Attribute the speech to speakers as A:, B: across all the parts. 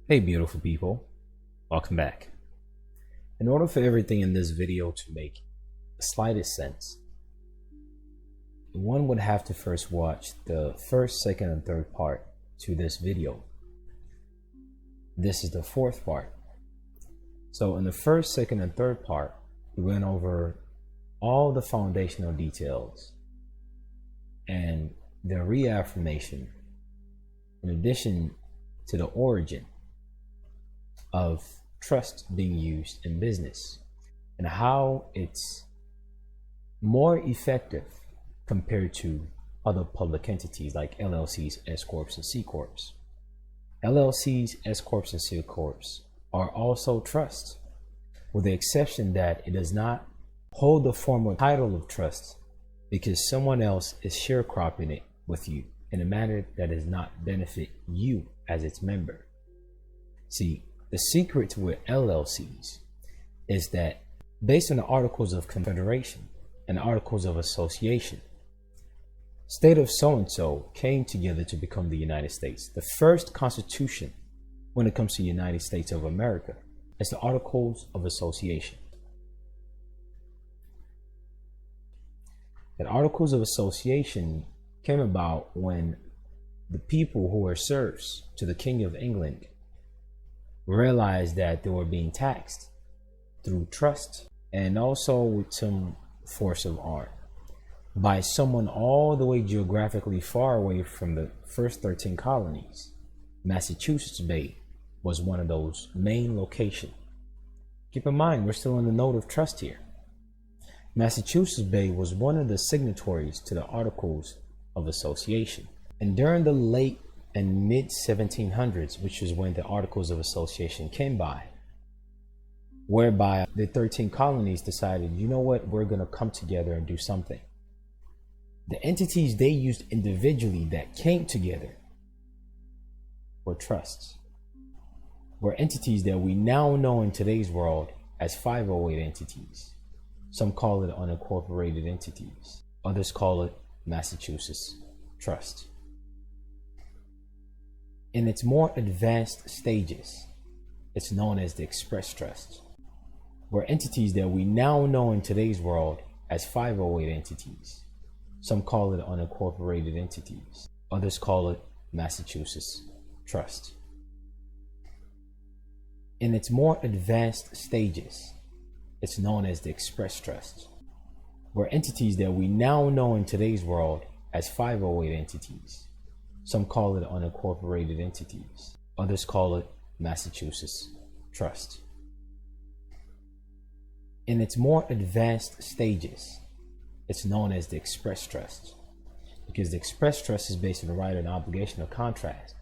A: Hey beautiful people, welcome back. In order for everything in this video to make the slightest sense, one would have to first watch the first, second, and third part to this video. This is the fourth part. So in the first, second, and third part, we went over all the foundational details and the reaffirmation in addition to the origin of trust being used in business and how it's more effective compared to other public entities like LLCs, S Corps, and C Corps. LLCs, S Corps, and C Corps are also trusts, with the exception that it does not hold the formal title of trust because someone else is sharecropping it with you in a manner that does not benefit you as its member. See, the secret with LLCs is that based on the Articles of Confederation and Articles of Association, state of so-and-so came together to become the United States. The first constitution when it comes to the United States of America is the Articles of Association. The Articles of Association came about when the people who were serfs to the King of England realized that they were being taxed through trust and also with some force of arm by someone all the way geographically far away from the first 13 colonies. Massachusetts Bay was one of those main locations. Keep in mind, we're still on the note of trust here. Massachusetts Bay was one of the signatories to the Articles of Association. And during the late and mid 1700s, which is when the Articles of Association came by, whereby the 13 colonies decided, you know what, we're going to come together and do something. The entities they used individually that came together were trusts, were entities that we now know in today's world as 508 entities. Some call it unincorporated entities. Others call it Massachusetts Trust. In its more advanced stages, it's known as the Express Trust, where entities that we now know in today's world as 508 entities. Some call it unincorporated entities. Others call it Massachusetts Trust. In its more advanced stages, it's known as the Express Trust, where entities that we now know in today's world as 508 entities. Some call it unincorporated entities. Others call it Massachusetts Trust. In its more advanced stages, it's known as the Express Trust, because the Express Trust is based on the right and obligation of contract,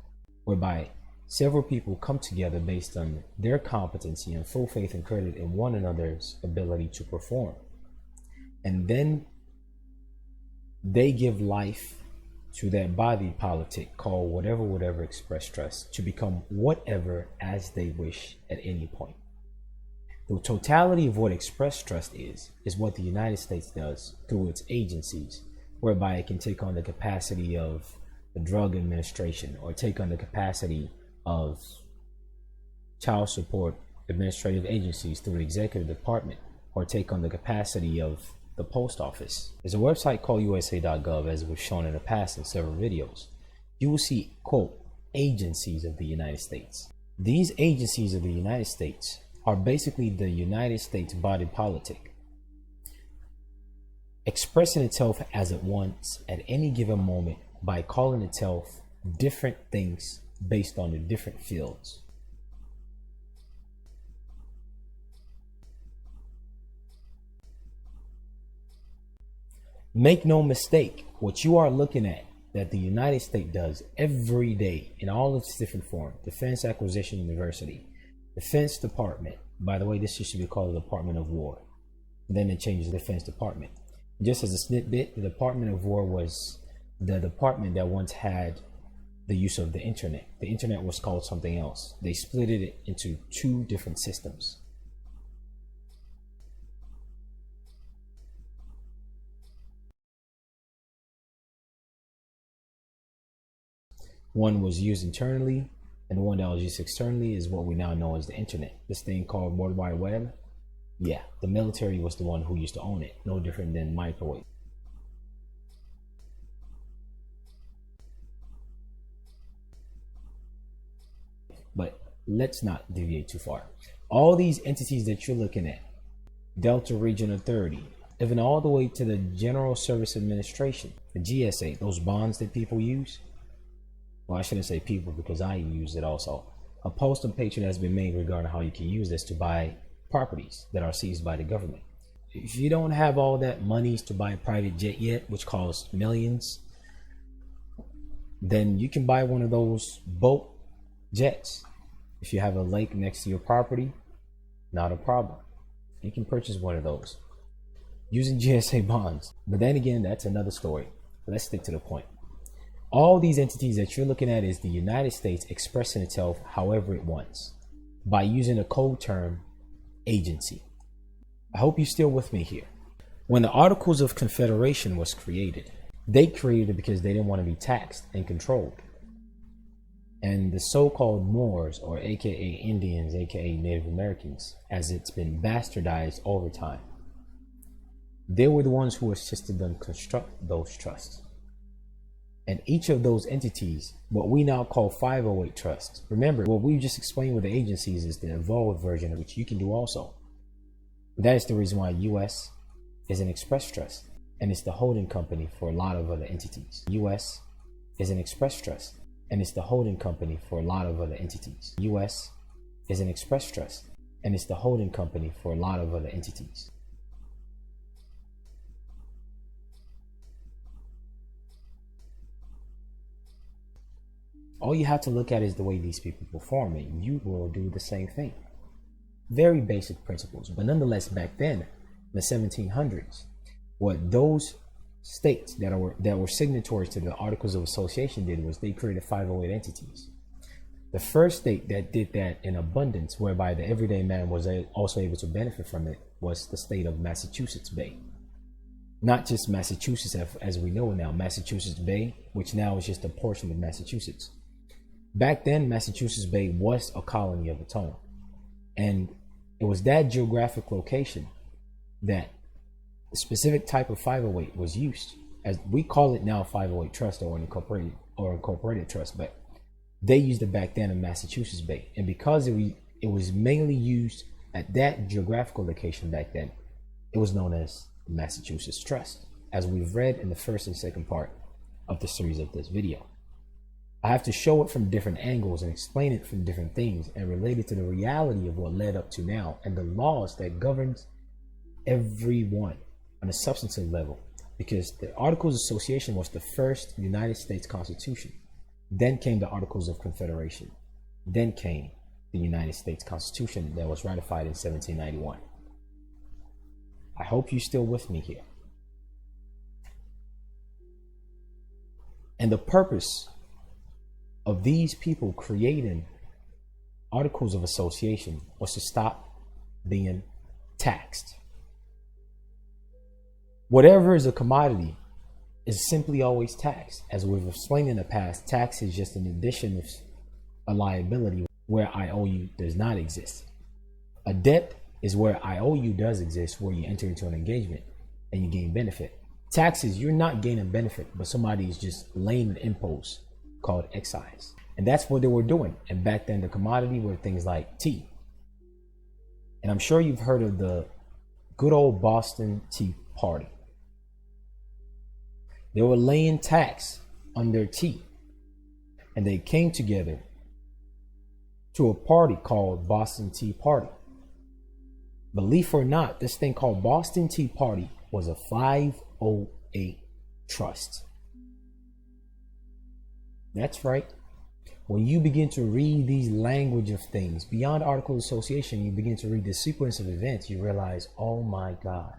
A: whereby several people come together based on their competency and full faith and credit in one another's ability to perform. And then they give life to that body politic called whatever Express Trust to become whatever as they wish at any point. The totality of what Express Trust is what the United States does through its agencies, whereby it can take on the capacity of the Drug Administration or take on the capacity of child support administrative agencies through the executive department, or take on the capacity of the post office. There's a website called USA.gov, as was shown in the past in several videos. You will see, quote, agencies of the United States. These agencies of the United States are basically the United States body politic, expressing itself as it wants at any given moment by calling itself different things based on the different fields. Make no mistake, what you are looking at that the United States does every day in all its different forms: Defense Acquisition University, Defense Department. By the way, this used to be called the Department of War. Then it changed the Defense Department. Just as a snippet, the Department of War was the department that once had the use of the internet. The internet was called something else. They split it into two different systems. One was used internally And the one that was used externally is what we now know as the internet. This thing called World Wide Web. Yeah, the military was the one who used to own it. No different than microwave. But let's not deviate too far. All these entities that you're looking at, Delta Region Authority, even all the way to the General Service Administration, the GSA, those bonds that people use. Well, I shouldn't say people because I use it also. A post and patron has been made regarding how you can use this to buy properties that are seized by the government. If you don't have all that monies to buy a private jet yet, which costs millions, then you can buy one of those boat jets. If you have a lake next to your property, not a problem. You can purchase one of those using GSA bonds. But then again, that's another story. Let's stick to the point. All these entities that you're looking at is the United States expressing itself however it wants by using a code term, agency. I hope you're still with me here. When the Articles of Confederation was created, they created it because they didn't want to be taxed and controlled. And the so-called Moors, or aka Indians, aka Native Americans, as it's been bastardized over time, they were the ones who assisted them construct those trusts. And each of those entities, what we now call 508 trusts. Remember, what we just explained with the agencies is the evolved version of which you can do also. That is the reason why US is an express trust, and it's the holding company for a lot of other entities. US is an express trust, and it's the holding company for a lot of other entities. US is an express trust, and it's the holding company for a lot of other entities. All you have to look at is the way these people perform, and you will do the same thing. Very basic principles, but nonetheless, back then, in the 1700s, what those states that were signatories to the Articles of Association did was they created 508 entities. The first state that did that in abundance, whereby the everyday man was also able to benefit from it, was the state of Massachusetts Bay. Not just Massachusetts as we know it now, Massachusetts Bay, which now is just a portion of Massachusetts. Back then, Massachusetts Bay was a colony of its own. And it was that geographic location that the specific type of 508 was used. As we call it now 508 trust or incorporated trust, but they used it back then in Massachusetts Bay. And because it was mainly used at that geographical location back then, it was known as the Massachusetts Trust, as we've read in the first and second part of the series of this video. I have to show it from different angles and explain it from different things and relate it to the reality of what led up to now and the laws that governs everyone on a substantive level, because the Articles of Association was the first United States Constitution. Then came the Articles of Confederation. Then came the United States Constitution that was ratified in 1791. I hope you're still with me here. And the purpose of these people creating Articles of Association was to stop being taxed. Whatever is a commodity is simply always taxed. As we've explained in the past, tax is just an addition of a liability where IOU does not exist. A debt is where IOU does exist, where you enter into an engagement and you gain benefit. Taxes, you're not gaining benefit, but somebody is just laying an impost called excise. And that's what they were doing. And back then, the commodity were things like tea. And I'm sure you've heard of the good old Boston Tea Party. They were laying tax on their tea. And they came together to a party called Boston Tea Party. Believe it or not, this thing called Boston Tea Party was a 508 trust. That's right. When you begin to read these language of things beyond Articles of Association, you begin to read the sequence of events, you realize, oh my God.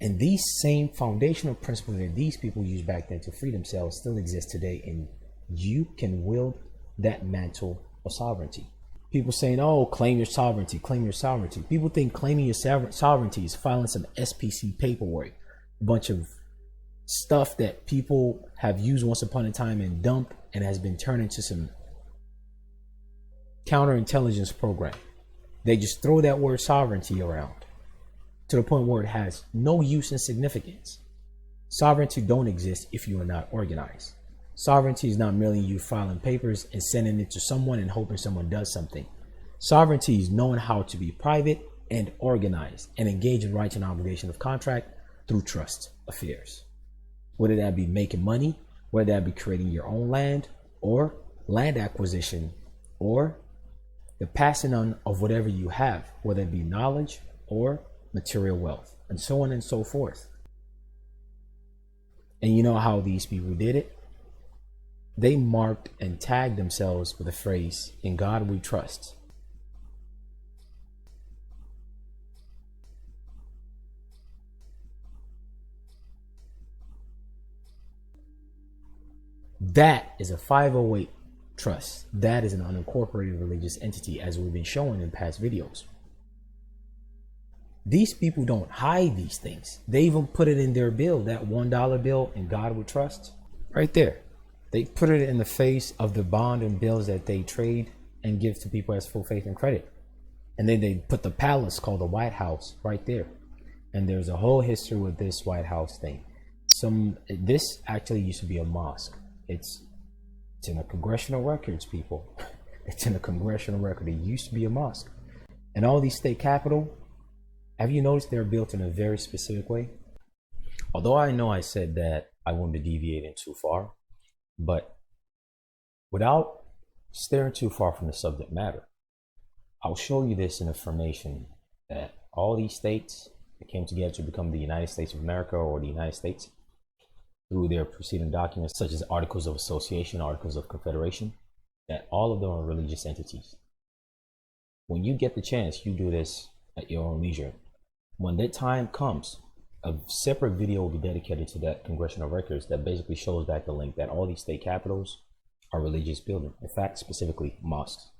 A: And these same foundational principles that these people used back then to free themselves still exist today, and you can wield that mantle of sovereignty. People saying, oh, claim your sovereignty, claim your sovereignty. People think claiming your sovereignty is filing some SPC paperwork, a bunch of stuff that people have used once upon a time and dumped and has been turned into some counterintelligence program. They just throw that word sovereignty around to the point where it has no use and significance. Sovereignty don't exist if you are not organized. Sovereignty is not merely you filing papers and sending it to someone and hoping someone does something. Sovereignty is knowing how to be private and organized and engage in rights and obligations of contract through trust affairs. Whether that be making money, whether that be creating your own land or land acquisition, or the passing on of whatever you have, whether it be knowledge or material wealth, and so on and so forth. And you know how these people did it? They marked and tagged themselves with the phrase, "In God we trust." That is a 508 trust. That is an unincorporated religious entity, as we've been showing in past videos. These people don't hide these things. They even put it in their bill, that $1 bill, "In God we trust," right there. They put it in the face of the bond and bills that they trade and give to people as full faith and credit. And then they put the palace called the White House right there. And there's a whole history with this White House thing. This actually used to be a mosque. It's in the congressional records, people. It's in the congressional record. It used to be a mosque. And all these state capital, have you noticed they're built in a very specific way? Although I know I said that I wouldn't be deviating too far, but without staring too far from the subject matter, I'll show you this information that all these states that came together to become the United States of America, or the United States, through their preceding documents such as Articles of Association, Articles of Confederation, that all of them are religious entities. When you get the chance, you do this at your own leisure. When that time comes, a separate video will be dedicated to that congressional records that basically shows back the link that all these state capitals are religious buildings. In fact, specifically mosques.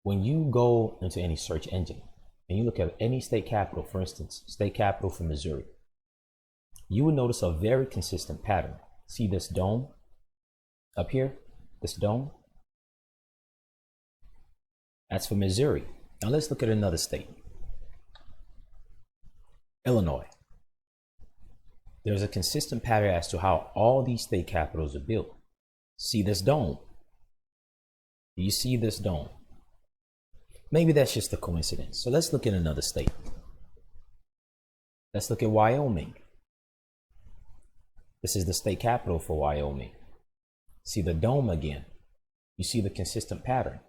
A: When you go into any search engine and you look at any state capital, for instance, state capital for Missouri, you will notice a very consistent pattern. See this dome up here? This dome? That's for Missouri. Now let's look at another state. Illinois. There's a consistent pattern as to how all these state capitals are built. See this dome? Do you see this dome? Maybe that's just a coincidence. So let's look at another state. Let's look at Wyoming. This is the state capital for Wyoming. See the dome again. You see the consistent pattern.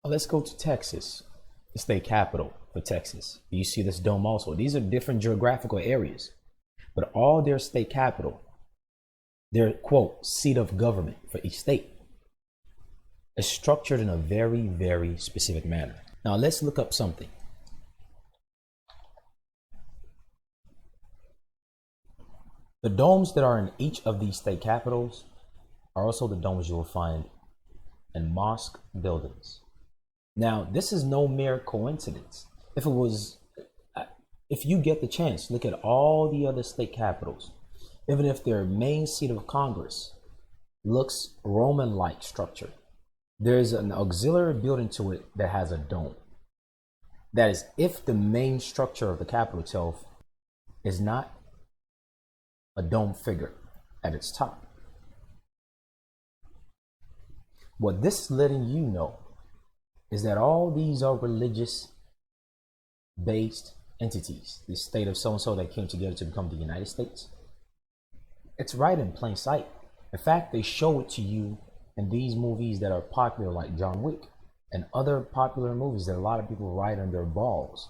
A: Now let's go to Texas, the state capital for Texas. You see this dome also. These are different geographical areas, but all their state capital, their quote, seat of government for each state, is structured in a very, very specific manner. Now let's look up something. The domes that are in each of these state capitals are also the domes you will find in mosque buildings. Now, this is no mere coincidence. If you get the chance, look at all the other state capitals. Even if their main seat of Congress looks Roman-like structure, there's an auxiliary building to it that has a dome. That is, if the main structure of the capital itself is not a dome figure at its top. What this is letting you know is that all these are religious based entities. The state of so-and-so that came together to become the United States. It's right in plain sight. In fact, they show it to you in these movies that are popular, like John Wick and other popular movies that a lot of people ride on their balls.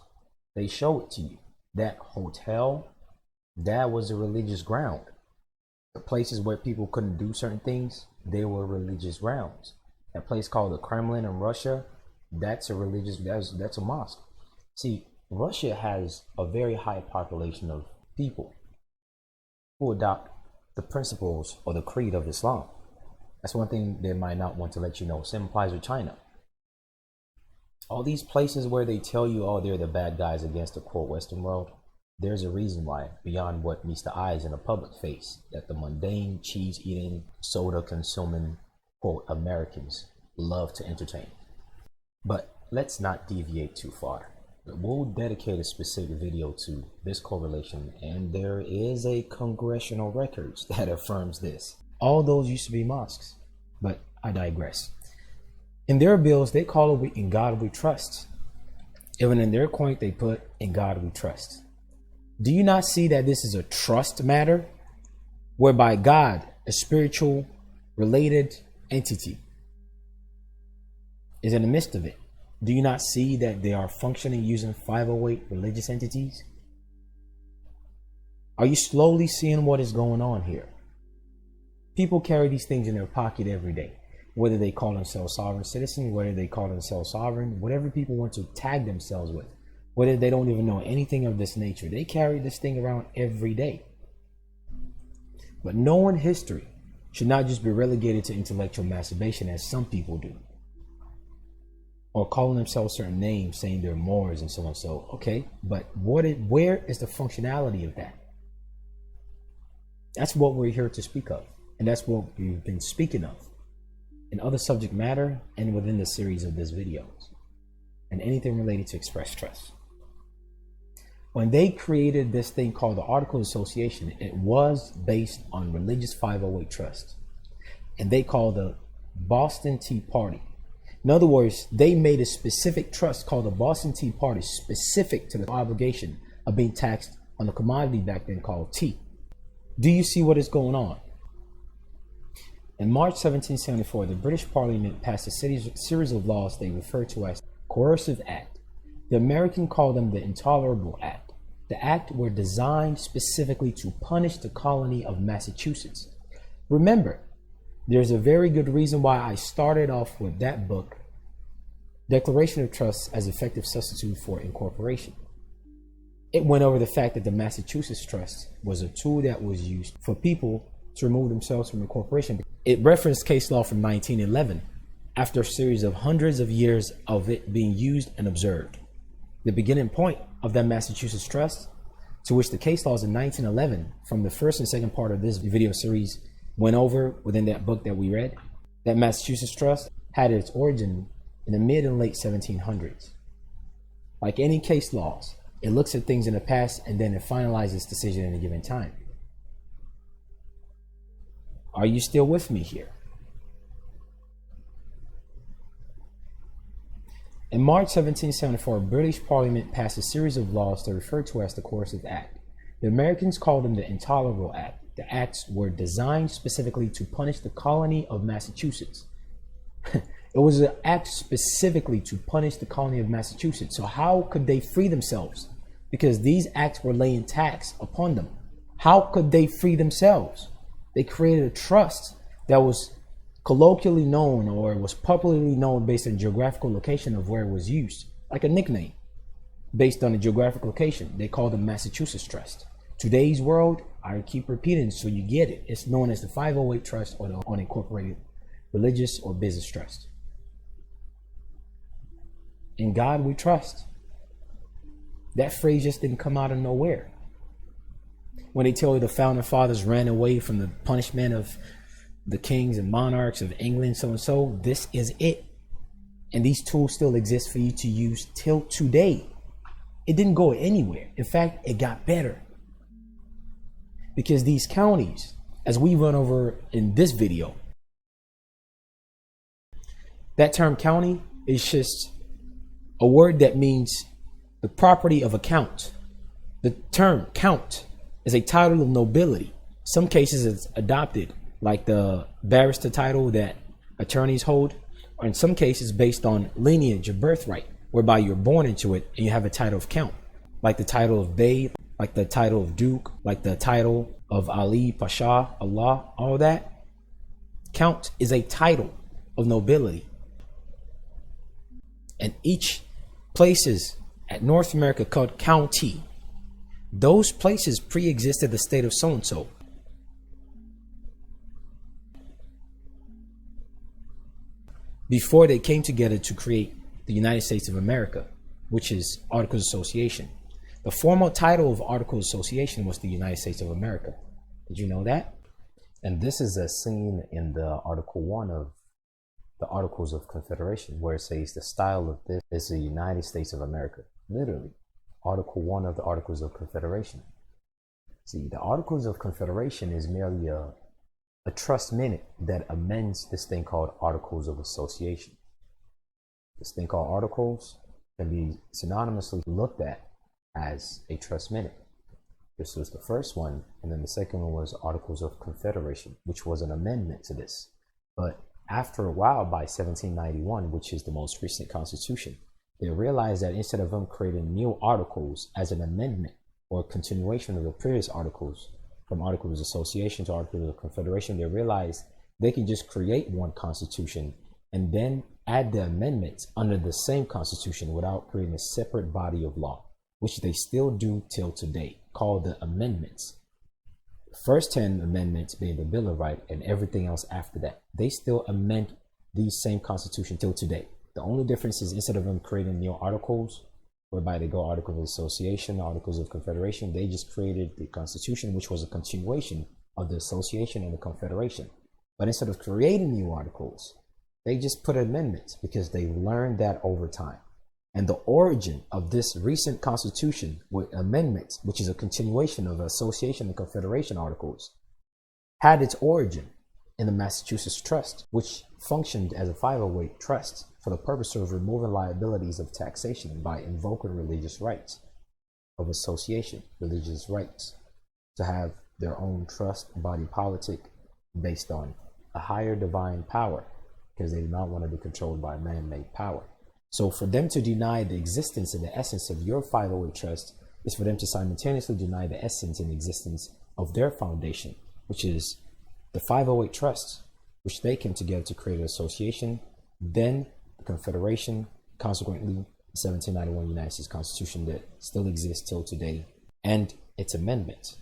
A: They show it to you. That hotel, that was a religious ground. The places where people couldn't do certain things, they were religious grounds. That place called the Kremlin in Russia, that's a mosque. See, Russia has a very high population of people who adopt the principles or the creed of Islam. That's one thing they might not want to let you know. Same applies with China. All these places where they tell you, oh, they're the bad guys against the quote Western world, there's a reason why, beyond what meets the eyes in a public face, that the mundane, cheese-eating, soda-consuming, quote, Americans love to entertain. But let's not deviate too far. We'll dedicate a specific video to this correlation, and there is a congressional records that affirms this. All those used to be mosques, but I digress. In their bills, they call it "In God We Trust." Even in their coin, they put "In God We Trust." Do you not see that this is a trust matter, whereby God, a spiritual related entity, is in the midst of it? Do you not see that they are functioning using 508 religious entities? Are you slowly seeing what is going on here? People carry these things in their pocket every day, whether they call themselves sovereign citizens, whether they call themselves sovereign, whatever people want to tag themselves with, whether they don't even know anything of this nature. They carry this thing around every day. But knowing history should not just be relegated to intellectual masturbation, as some people do, or calling themselves certain names, saying they're Moors and so on. So, okay, but where is the functionality of that? That's what we're here to speak of. And that's what we've been speaking of in other subject matter and within the series of these videos, and anything related to express trust. When they created this thing called the Articles of Association, it was based on religious 508 trust. And they called the Boston Tea Party. In other words, they made a specific trust called the Boston Tea Party, specific to the obligation of being taxed on a commodity back then called tea. Do you see what is going on? In March 1774, the British Parliament passed a series of laws they refer to as Coercive Act. The Americans called them the Intolerable Act. The act were designed specifically to punish the colony of Massachusetts. Remember, there's a very good reason why I started off with that book, Declaration of Trust as Effective Substitute for Incorporation. It went over the fact that the Massachusetts Trust was a tool that was used for people to remove themselves from incorporation. It referenced case law from 1911 after a series of hundreds of years of it being used and observed. The beginning point of that Massachusetts Trust, to which the case laws in 1911 from the first and second part of this video series went over within that book that we read, that Massachusetts Trust had its origin in the mid and late 1700s. Like any case laws, it looks at things in the past and then it finalizes its decision in a given time. Are you still with me here? In March 1774, British Parliament passed a series of laws they referred to as the Coercive Act. The Americans called them the Intolerable Act. The acts were designed specifically to punish the colony of Massachusetts. It was an act specifically to punish the colony of Massachusetts. So how could they free themselves? Because these acts were laying tax upon them. How could they free themselves? They created a trust that was colloquially known, or was popularly known based on geographical location of where it was used, like a nickname based on the geographic location. They called the Massachusetts Trust. Today's world, I keep repeating so you get it, it's known as the 508 Trust or the unincorporated religious or business trust. In God we trust. That phrase just didn't come out of nowhere. When they tell you the founding fathers ran away from the punishment of the kings and monarchs of England, so and so, this is it. And these tools still exist for you to use till today. It didn't go anywhere. In fact, it got better. Because these counties, as we run over in this video, that term county is just a word that means the property of a count. The term count is a title of nobility. Some cases it's adopted, like the barrister title that attorneys hold, or in some cases based on lineage or birthright, whereby you're born into it and you have a title of count, like the title of Bey, like the title of Duke, like the title of Ali, Pasha, Allah, all that. Count is a title of nobility. And each places at North America called county, those places pre-existed the state of so-and-so. Before they came together to create the United States of America, which is Articles of Association. The formal title of Articles of Association was the United States of America. Did you know that? And this is as seen in the Article 1 of the Articles of Confederation, where it says the style of this is the United States of America. Literally, Article 1 of the Articles of Confederation. See, the Articles of Confederation is merely a trust minute that amends this thing called Articles of Association. This thing called Articles can be synonymously looked at as a trust minute. This was the first one, and then the second one was Articles of Confederation, which was an amendment to this. But after a while, by 1791, which is the most recent constitution, they realized that instead of them creating new articles as an amendment or continuation of the previous articles, from Articles of Association to Articles of Confederation, they realized they can just create one constitution and then add the amendments under the same constitution without creating a separate body of law, which they still do till today, called the amendments. The first 10 amendments being the Bill of Rights and everything else after that. They still amend these same constitution till today. The only difference is instead of them creating new articles, whereby they go Articles of Association, Articles of Confederation, they just created the Constitution, which was a continuation of the Association and the Confederation. But instead of creating new articles, they just put amendments because they learned that over time. And the origin of this recent Constitution with amendments, which is a continuation of the Association and Confederation articles, had its origin in the Massachusetts Trust, which functioned as a 508 trust for the purpose of removing liabilities of taxation by invoking religious rights of association, religious rights to have their own trust body politic based on a higher divine power, because they do not want to be controlled by man-made power. So for them to deny the existence and the essence of your 508 trust is for them to simultaneously deny the essence and existence of their foundation, which is the 508 trust, which they came together to create an association, then the Confederation, consequently the 1791 United States Constitution that still exists till today, and its amendments.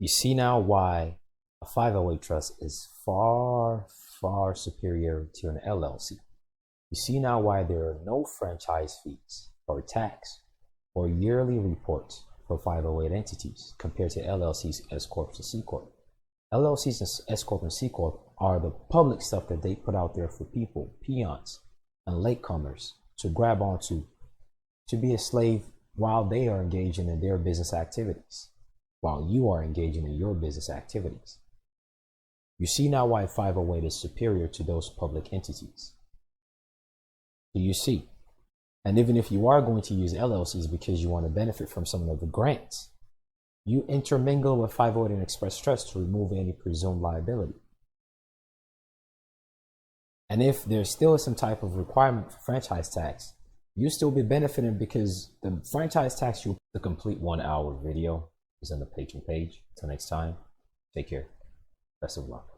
A: You see now why a 508 trust is far, far superior to an LLC. You see now why there are no franchise fees or tax or yearly reports for 508 entities compared to LLCs, S Corps, and C Corp. LLCs and S Corp and C Corp are the public stuff that they put out there for people, peons, and latecomers to grab onto, to be a slave while they are engaging in their business activities, while you are engaging in your business activities. You see now why 508 is superior to those public entities. Do you see? And even if you are going to use LLCs because you want to benefit from some of the grants, you intermingle with 508 and Express Trust to remove any presumed liability. And if there still is some type of requirement for franchise tax, you still be benefiting because the franchise tax, the complete 1-hour video is on the patron page. Until next time, take care. Best of luck.